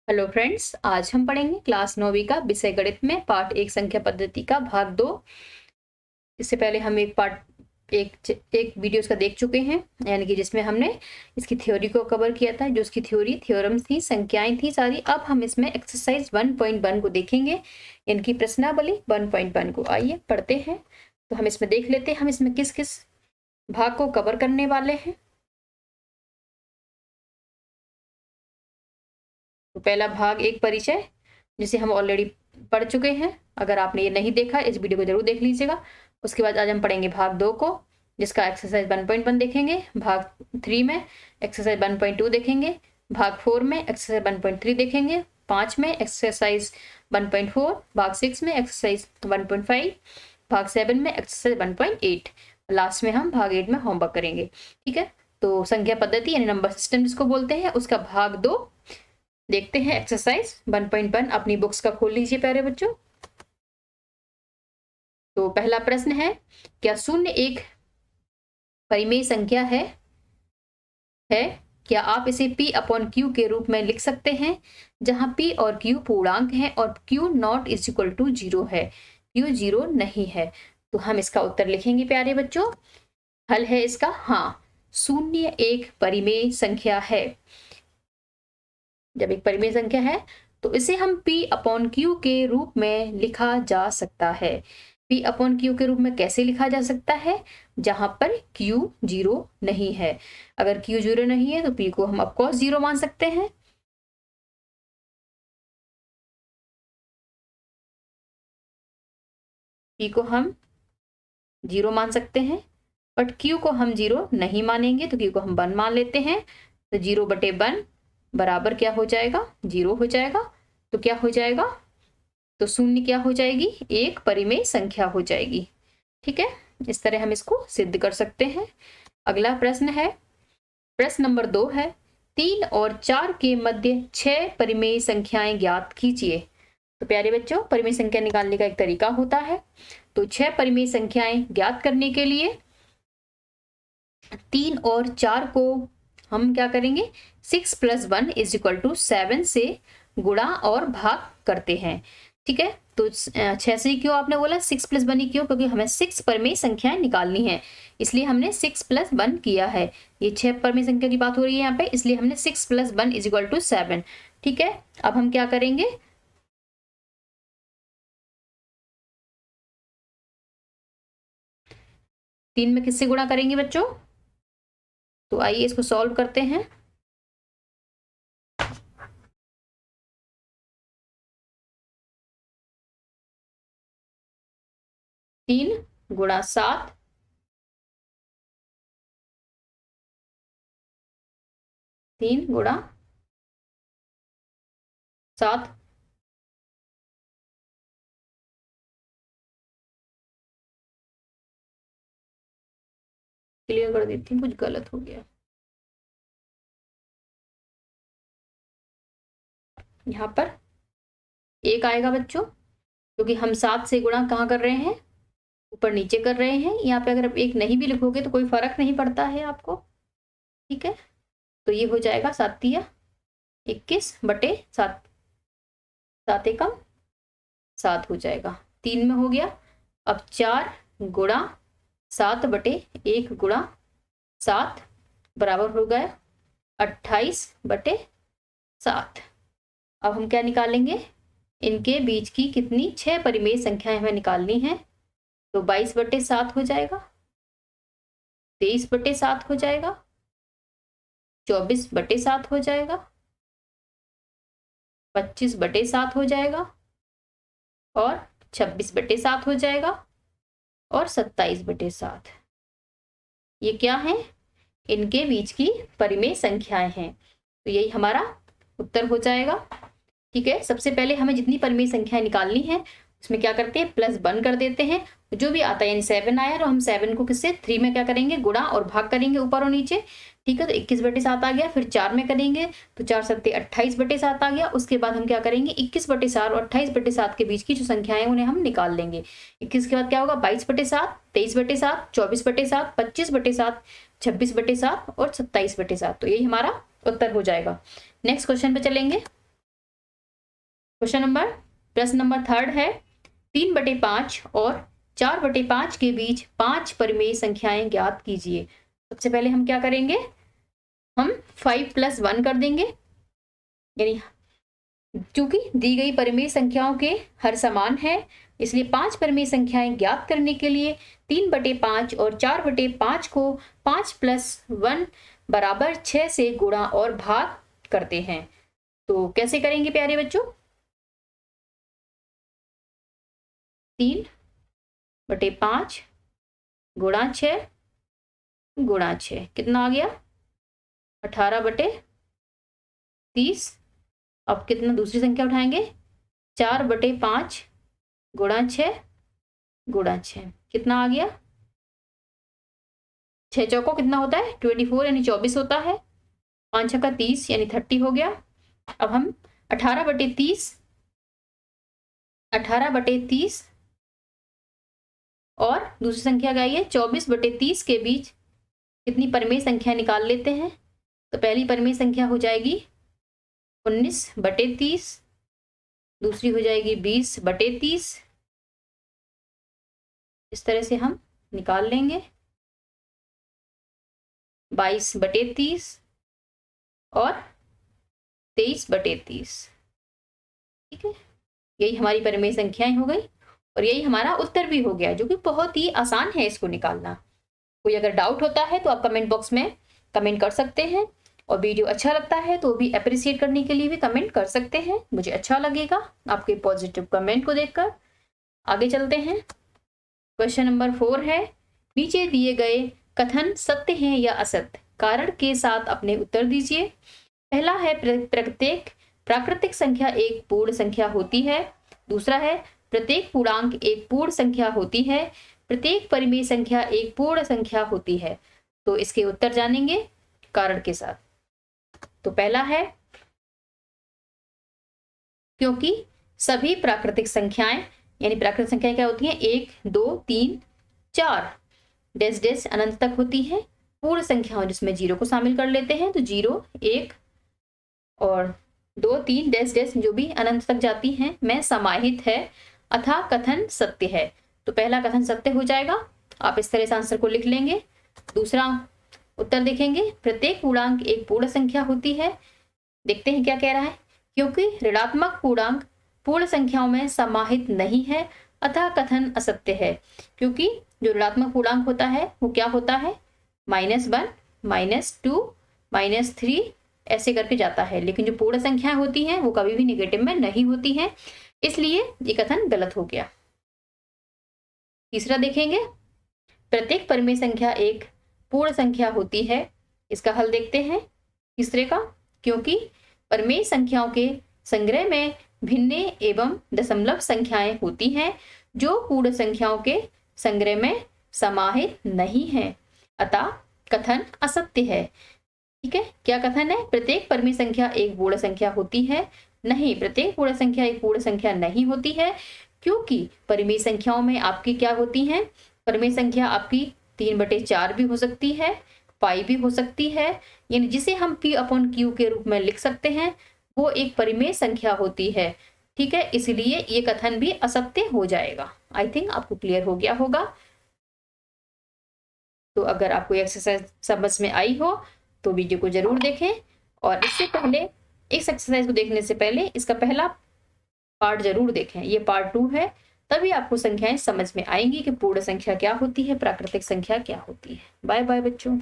Hello friends, आज हम पढ़ेंगे क्लास 9वीं का विषय गणित में पार्ट 1 संख्या पद्धति का भाग 2। इससे पहले हम एक वीडियो का देख चुके हैं, यानी कि जिसमें हमने इसकी थ्योरी को कवर किया था। जो उसकी थ्योरम्स थी, संख्याएं थी सारी। अब हम इसमें एक्सरसाइज 1.1 को देखेंगे, इनकी प्रश्नावली 1.1 को। आइए पढ़ते हैं। तो हम इसमें देख लेते हैं हम इसमें किस किस भाग को कवर करने वाले हैं। तो पहला भाग एक परिचय, जिसे हम ऑलरेडी पढ़ चुके हैं। अगर आपने ये नहीं देखा, इस वीडियो को जरूर देख लीजिएगा। उसके बाद आज हम पढ़ेंगे भाग 2 को, जिसका एक्सरसाइज 1.1 देखेंगे। भाग 3 में एक्सरसाइज 1.2 देखेंगे। भाग 4 में एक्सरसाइज 1.3 देखेंगे। 5 में एक्सरसाइज 1.4। भाग 6 में एक्सरसाइज 1.5। भाग 7 में एक्सरसाइज 1.8। लास्ट में हम भाग 8 में होमवर्क करेंगे। ठीक है, तो संख्या पद्धति यानी नंबर सिस्टम जिसको बोलते हैं, उसका भाग 2 देखते हैं। एक्सरसाइज 1.1 अपनी बुक्स का खोल लीजिए प्यारे बच्चों। तो पहला प्रश्न है, क्या शून्य एक परिमेय संख्या है? क्या आप इसे P अपॉन Q के रूप में लिख सकते हैं, जहां P और Q पूर्णांक हैं और Q not is equal to 0 है, Q 0 नहीं है। तो हम इसका उत्तर लिखेंगे प्यारे बच्चों। हल है इसका हाँ, शून्य एक परिमेय संख्या है। जब एक परिमेय संख्या है तो इसे हम P अपॉन Q के रूप में लिखा जा सकता है। P अपॉन Q के रूप में कैसे लिखा जा सकता है? जहां पर Q 0 नहीं है। अगर Q 0 नहीं है तो P को हम ऑफकोर्स 0 मान सकते हैं। P को हम 0 मान सकते हैं, बट Q को हम 0 नहीं मानेंगे, तो Q को हम 1 मान लेते हैं। तो 0/1 बराबर क्या हो जाएगा? 0 हो जाएगा। तो क्या हो जाएगा? तो शून्य क्या हो जाएगी? एक परिमेय संख्या हो जाएगी। ठीक है, इस तरह हम इसको सिद्ध कर सकते हैं। अगला प्रश्न है, प्रश्न नंबर 2 है, 3 और 4 के मध्य 6 परिमेय संख्याएं ज्ञात कीजिए। तो प्यारे बच्चों, परिमेय संख्या निकालने का एक तरीका होता है। तो 6 परिमेय संख्याएं ज्ञात करने के लिए 3 और 4 को हम क्या करेंगे? 6 + 1 = 7 से गुणा और भाग करते हैं। ठीक है, तो 6 से क्यों आपने बोला 6 + 1 ही क्यों? क्योंकि हमें 6 परिमेय संख्याएं निकालनी है, इसलिए हमने 6 + 1 किया है। ये 6 परिमेय संख्या की बात हो रही है यहाँ पे, इसलिए हमने 6 + 1 = 7। ठीक है, अब हम क्या करेंगे? तीन में किससे गुणा करेंगे बच्चों? तो आइए इसको सॉल्व करते हैं। 3 × 7, 3 × 7, क्लियर कर देती हूँ, कुछ गलत हो गया। यहाँ पर 1 आएगा बच्चों, क्योंकि हम 7 से गुणा कहाँ कर रहे हैं? ऊपर नीचे कर रहे हैं। यहाँ पे अगर आप 1 नहीं भी लिखोगे तो कोई फर्क नहीं पड़ता है आपको। ठीक है, तो ये हो जाएगा 7 × 21/7, 7 एकम 7 हो जाएगा। 3 में हो गया। अब 4 × 7/1 × 7 बराबर हो गया 28/7। अब हम क्या निकालेंगे? इनके बीच की कितनी 6 परिमेय संख्याएं हमें निकालनी है। तो 22/7 हो जाएगा, 23/7 हो जाएगा, 24/7 हो जाएगा, 25/7 हो जाएगा, और 26/7 हो जाएगा, और 27/7। ये क्या है? इनके बीच की परिमेय संख्याएं हैं। तो यही हमारा उत्तर हो जाएगा। ठीक है, सबसे पहले हमें जितनी परिमेय संख्याएं निकालनी है उसमें क्या करते हैं? +1 कर देते हैं। जो भी आता है, यानी 7 आया, तो हम 7 को किससे 3 में क्या करेंगे? गुणा और भाग करेंगे ऊपर और नीचे। ठीक है, तो 21/7 आ गया। फिर 4 में करेंगे तो 4 × 7 = 28/7 आ गया। उसके बाद हम क्या करेंगे? 21/7 और 28/7 के बीच की जो संख्याएं उन्हें हम निकाल लेंगे। 21 के बाद क्या होगा? 22/7, 23/7, 24/7, 25/7, 26/7 और 27/7। तो यही हमारा उत्तर हो जाएगा। नेक्स्ट क्वेश्चन पे चलेंगे। प्रश्न नंबर 3 है 3/5 और 4/5 के बीच 5 परिमेय संख्याएं ज्ञात कीजिए। सबसे पहले हम क्या करेंगे, हम 5 + 1 कर देंगे, यानी क्योंकि दी गई परिमेय संख्याओं के हर समान है, इसलिए 5 परिमेय संख्याएं ज्ञात करने के लिए 3/5 और 4/5 को 5 + 1 बराबर 6 से गुणा और भाग करते हैं। तो कैसे करेंगे प्यारे बच्चों, 3/5 गुणा 6 गुणा 6 कितना आ गया, 18/30। अब कितना दूसरी संख्या उठाएंगे, 4/5 गुणा 6 गुणा 6 कितना आ गया, 6 चौको कितना होता है 24 यानी 24 होता है, 5 छक्का 30 यानी 30 हो गया। अब हम 18/30 और दूसरी संख्या क्या है 24/30 के बीच कितनी परिमेय संख्या निकाल लेते हैं। तो पहली परिमेय संख्या हो जाएगी 19/30, दूसरी हो जाएगी 20/30। इस तरह से हम निकाल लेंगे 22/30 और 23/30। ठीक है, यही हमारी परिमेय संख्याएं हो गई और यही हमारा उत्तर भी हो गया, जो कि बहुत ही आसान है इसको निकालना। कोई अगर डाउट होता है तो आप कमेंट बॉक्स में कमेंट कर सकते हैं, और वीडियो अच्छा लगता है तो भी अप्रिशिएट करने के लिए भी कमेंट कर सकते हैं, मुझे अच्छा लगेगा आपके पॉजिटिव कमेंट को देखकर। आगे चलते हैं, क्वेश्चन नंबर 4 है नीचे दिए गए कथन सत्य हैं या असत्य, कारण के साथ अपने उत्तर दीजिए। पहला है प्रत्येक प्राकृतिक संख्या एक पूर्ण संख्या होती है। दूसरा है प्रत्येक पूर्णांक एक पूर्ण संख्या होती है। प्रत्येक परिमेय संख्या एक पूर्ण संख्या होती है। तो इसके उत्तर जानेंगे कारण के साथ। तो पहला है क्योंकि सभी प्राकृतिक संख्याएं, यानी प्राकृतिक संख्याएं क्या होती हैं 1 2 3 4 डैश डैश अनंत तक होती है। पूर्ण संख्याओं जिसमें 0 को शामिल कर लेते हैं, तो 0 1 और 2 3 डैश डैश जो भी अनंत तक जाती हैं में समाहित है, अतः कथन सत्य है। तो पहला कथन सत्य हो जाएगा, आप इस तरह से आंसर को लिख लेंगे। दूसरा उत्तर देखेंगे प्रत्येक पूर्णांक एक पूर्ण संख्या होती है। देखते हैं क्या कह रहा है, क्योंकि ऋणात्मक पूर्णांक पूर्ण संख्याओं में समाहित नहीं है, अतः कथन असत्य है। क्योंकि जो ऋणात्मक पूर्णांक होता है वो क्या होता है -1 -2 -3 ऐसे करके जाता है, लेकिन जो पूर्ण संख्याएं होती हैं वो कभी भी नेगेटिव में नहीं होती हैं, इसलिए ये कथन गलत हो गया। तीसरा देखेंगे प्रत्येक परिमेय संख्या एक पूर्ण संख्या होती है। इसका हल देखते हैं तीसरे का, क्योंकि परिमेय संख्याओं के संग्रह में भिन्न एवं दशमलव संख्याएं होती हैं जो पूर्ण संख्याओं के संग्रह में समाहित नहीं है, अतः कथन असत्य है। ठीक है, क्या कथन है, प्रत्येक परिमेय संख्या एक पूर्ण संख्या होती है। नहीं, प्रत्येक पूर्ण संख्या एक पूर्ण संख्या नहीं होती है, क्योंकि परिमेय संख्याओं में आपकी क्या होती हैं, परिमेय संख्या आपकी 3/4 भी हो सकती है, पाई भी हो सकती है, यानी जिसे हम P/Q के रूप में लिख सकते हैं, वो एक परिमेय संख्या होती है। ठीक है, इसलिए ये कथन भी असत्य हो जाएगा। आई थिंक आपको क्लियर हो गया होगा। तो अगर आपको एक्सरसाइज समझ में आई हो तो वीडियो को जरूर देखें, और इससे पहले इस एक्सरसाइज को देखने से पहले इसका पहला पार्ट जरूर देखें, ये पार्ट 2 है, तभी आपको संख्याएं समझ में आएंगी कि पूर्ण संख्या क्या होती है, प्राकृतिक संख्या क्या होती है। बाय बाय बच्चों।